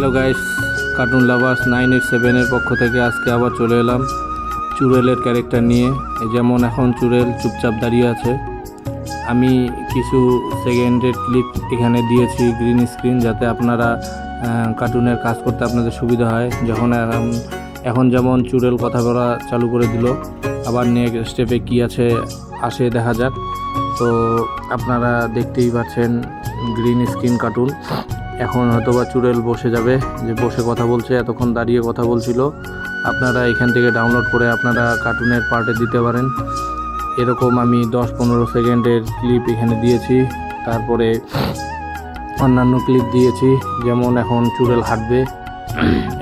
Hello guys, cartoon lovers 987 পক্ষ থেকে আজকে আবার চলে এলাম চুড়েলের ক্যারেক্টার নিয়ে। যেমন এখন চুড়েল চুপচাপ দাঁড়িয়ে আছে। আমি কিছু সেকেন্ডের ক্লিপ এখানে দিয়েছি গ্রিন স্ক্রিন, যাতে আপনারা কার্টুনের কাজ করতে আপনাদের সুবিধা হয়। এখন যেমন চুড়েল কথা বলা চালু করে দিল, আবার নেক্সট স্টেপে কী আসে দেখা যাক। তো আপনারা দেখতেই পাচ্ছেন গ্রিন স্ক্রিন কার্টুন। এখন হয়তোবা চুড়েল বসে যাবে, যে বসে কথা বলছে, এতক্ষণ দাঁড়িয়ে কথা বলছিল। আপনারা এখান থেকে ডাউনলোড করে আপনারা কার্টুনের পার্টে দিতে পারেন। এরকম আমি 10-15 সেকেন্ডের ক্লিপ এখানে দিয়েছি, তারপরে অন্যান্য ক্লিপ দিয়েছি। যেমন এখন চুড়েল হাঁটবে,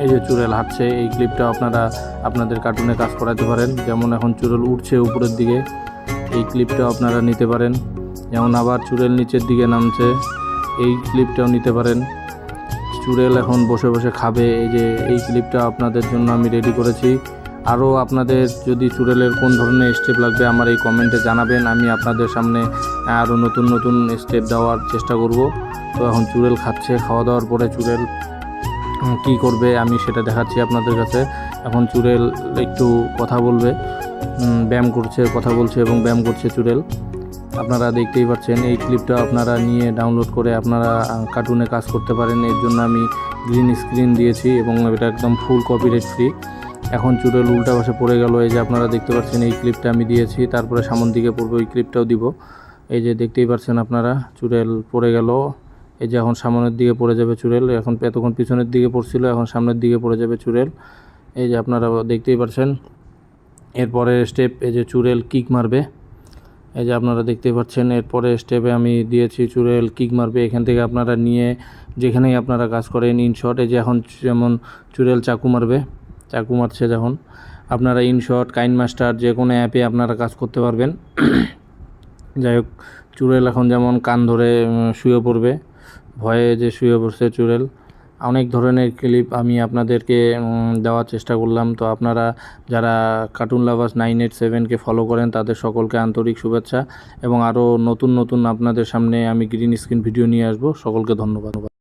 এই যে চুড়েল হাঁটছে, এই ক্লিপটা আপনারা আপনাদের কার্টুনে কাজ করাতে পারেন। যেমন এখন চুড়েল উঠছে উপরের দিকে, এই ক্লিপটাও আপনারা নিতে পারেন। যেমন আবার চুড়েল নিচের দিকে নামছে, এই ক্লিপটাও নিতে পারেন। চুড়েল এখন বসে বসে খাবে, এই ক্লিপটা আপনাদের জন্য আমি রেডি করেছি। আরও আপনাদের যদি চুড়েলের কোন ধরনের স্টেপ লাগবে আমার এই কমেন্টে জানাবেন, আমি আপনাদের সামনে আরও নতুন নতুন স্টেপ দেওয়ার চেষ্টা করব। তো এখন চুড়েল খাচ্ছে, খাওয়া দাওয়ার পরে চুড়েল কী করবে আমি সেটা দেখাচ্ছি আপনাদের কাছে। এখন চুড়েল একটু কথা বলবে, কথা বলছে এবং ব্যায়াম করছে চুড়েল। আপনারা দেখতেই পাচ্ছেন, এই ক্লিপটা আপনারা নিয়ে ডাউনলোড করে আপনারা কার্টুনে কাজ করতে পারেন। এর জন্য আমি গ্রিন স্ক্রিন দিয়েছি এবং এটা একদম ফুল কপিরাইট ফ্রি। এখন চুড়েল উল্টা পাশে পড়ে গেল, এই যে আপনারা দেখতে পাচ্ছেন এই ক্লিপটা আমি দিয়েছি, তারপরে সামনের দিকে পড়বে, ওই ক্লিপটাও দিব। এই যে দেখতেই পাচ্ছেন আপনারা, চুড়েল পড়ে গেল। এই যে এখন সামনের দিকে পড়ে যাবে চুড়েল, এতক্ষণ পিছনের দিকে পড়ছিল, এখন সামনের দিকে পড়ে যাবে চুড়েল। এই যে আপনারা দেখতেই পাচ্ছেন। এরপরে স্টেপ, এই যে চুড়েল কিক মারবে, এই যে আপনারা দেখতেই পাচ্ছেন। এরপরে স্টেপে আমি দিয়েছি চুড়েল কিক মারবে। এখান থেকে আপনারা নিয়ে যেখানেই আপনারা কাজ করেন ইনশট, এই যে এখন যেমন চুড়েল চাকু মারছে, যখন আপনারা ইনশট, কাইন মাস্টার যে কোনো অ্যাপে আপনারা কাজ করতে পারবেন। যাই হোক, চুড়েল এখন যেমন কান ধরে শুয়ে পড়বে, ভয়ে যে শুয়ে পড়ছে চুড়েল। অনেক ধরনের ক্লিপ আমি আপনাদেরকে দেওয়ার চেষ্টা করলাম। তো আপনারা যারা কার্টুন লাভার্স 987কে ফলো করেন তাদের সকলকে আন্তরিক শুভেচ্ছা, এবং আরও নতুন নতুন আপনাদের সামনে আমি গ্রিন স্ক্রিন ভিডিও নিয়ে আসবো। সকলকে ধন্যবাদ।